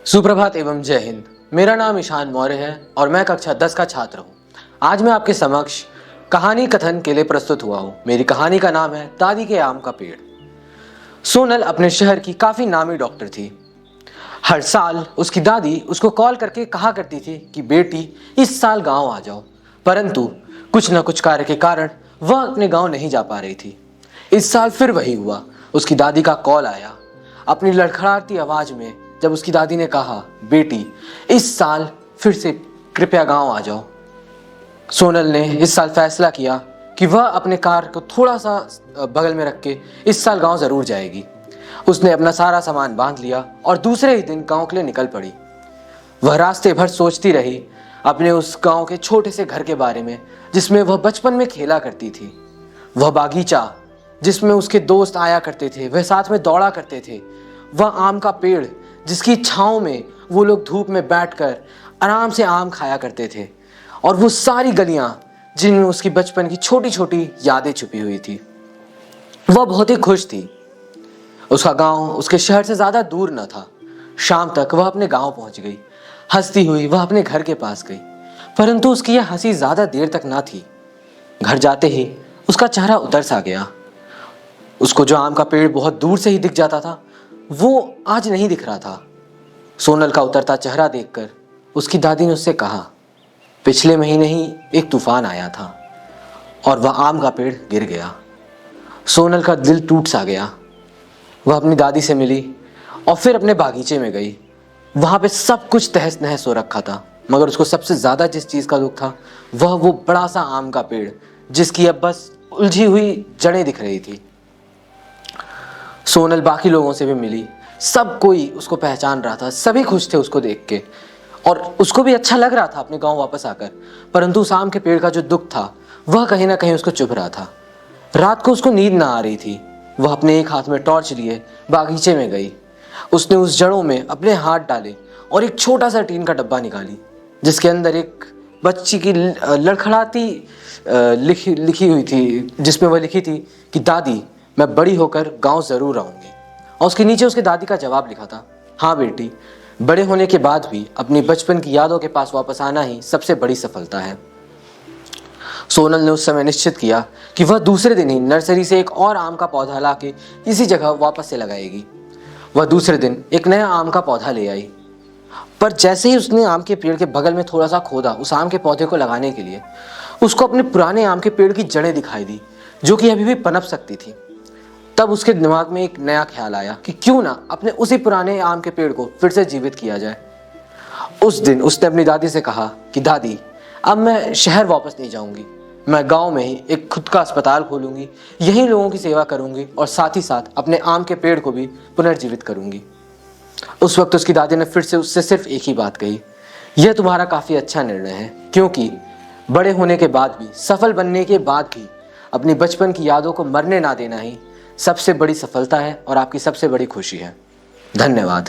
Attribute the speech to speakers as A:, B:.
A: सुप्रभात एवं जय हिंद। मेरा नाम ईशान मौर्य है और मैं कक्षा 10 का छात्र हूँ। आज मैं आपके समक्ष कहानी कथन के लिए प्रस्तुत हुआ हूँ। मेरी कहानी का नाम है दादी के आम का पेड़। सोनल अपने शहर की काफी नामी डॉक्टर थी। हर साल उसकी दादी उसको कॉल करके कहा करती थी कि बेटी इस साल गांव आ जाओ, परंतु कुछ न कुछ कार्य के कारण वह अपने गांव नहीं जा पा रही थी। इस साल फिर वही हुआ। उसकी दादी का कॉल आया। अपनी लड़खड़ाती आवाज में जब उसकी दादी ने कहा, बेटी इस साल फिर से कृपया गांव आ जाओ, सोनल ने इस साल फैसला किया कि वह अपने कार को थोड़ा सा बगल में रख के इस साल गांव जरूर जाएगी। उसने अपना सारा सामान बांध लिया और दूसरे ही दिन गांव के लिए निकल पड़ी। वह रास्ते भर सोचती रही अपने उस गांव के छोटे से घर के बारे में जिसमें वह बचपन में खेला करती थी। वह बागीचा जिसमें उसके दोस्त आया करते थे, वह साथ में दौड़ा करते थे। वह आम का पेड़ जिसकी छांव में वो लोग धूप में बैठकर आराम से आम खाया करते थे, और वो सारी गलियां जिनमें उसकी बचपन की छोटी छोटी यादें छुपी हुई थी। वह बहुत ही खुश थी। उसका गांव उसके शहर से ज्यादा दूर न था। शाम तक वह अपने गांव पहुंच गई। हंसती हुई वह अपने घर के पास गई, परंतु उसकी यह हंसी ज्यादा देर तक ना थी। घर जाते ही उसका चेहरा उतर सा गया। उसको जो आम का पेड़ बहुत दूर से ही दिख जाता था, वो आज नहीं दिख रहा था। सोनल का उतरता चेहरा देखकर उसकी दादी ने उससे कहा, पिछले महीने ही एक तूफान आया था और वह आम का पेड़ गिर गया। सोनल का दिल टूट सा गया। वह अपनी दादी से मिली और फिर अपने बागीचे में गई। वहां पे सब कुछ तहस नहस हो रखा था, मगर उसको सबसे ज्यादा जिस चीज का दुख था वह वो बड़ा सा आम का पेड़ जिसकी अब बस उलझी हुई जड़ें दिख रही थी। सोनल बाकी लोगों से भी मिली। सब कोई उसको पहचान रहा था, सभी खुश थे उसको देख के, और उसको भी अच्छा लग रहा था अपने गांव वापस आकर। परंतु उस आम के पेड़ का जो दुख था वह कहीं ना कहीं उसको चुभ रहा था। रात को उसको नींद ना आ रही थी। वह अपने एक हाथ में टॉर्च लिए बागीचे में गई। उसने उस जड़ों में अपने हाथ डाले और एक छोटा सा टीन का डब्बा निकाली जिसके अंदर एक बच्ची की लड़खड़ाती लिखी हुई थी, जिसमें वह लिखी थी कि दादी मैं बड़ी होकर गांव जरूर आऊंगी। और उसके नीचे उसके दादी का जवाब लिखा था, हाँ बेटी, बड़े होने के बाद भी अपनी बचपन की यादों के पास वापस आना ही सबसे बड़ी सफलता है। सोनल ने उस समय निश्चित किया कि वह दूसरे दिन ही नर्सरी से एक और आम का पौधा लाके इसी जगह वापस से लगाएगी। वह दूसरे दिन एक नया आम का पौधा ले आई, पर जैसे ही उसने आम के पेड़ के बगल में थोड़ा सा खोदा उस आम के पौधे को लगाने के लिए, उसको अपने पुराने आम के पेड़ की जड़ें दिखाई दी जो कि अभी भी पनप सकती थी। तब उसके दिमाग में एक नया ख्याल आया कि क्यों ना अपने उसी पुराने आम के पेड़ को फिर से जीवित किया जाए। उस दिन उसने अपनी दादी से कहा कि दादी अब मैं शहर वापस नहीं जाऊंगी, मैं गांव में ही एक खुद का अस्पताल खोलूंगी, यही लोगों की सेवा करूंगी और साथ ही साथ अपने आम के पेड़ को भी पुनर्जीवित करूंगी। उस वक्त उसकी दादी ने फिर से उससे सिर्फ एक ही बात कही, यह तुम्हारा काफी अच्छा निर्णय है, क्योंकि बड़े होने के बाद भी, सफल बनने के बाद भी अपनी बचपन की यादों को मरने ना देना ही सबसे बड़ी सफलता है और आपकी सबसे बड़ी खुशी है। धन्यवाद।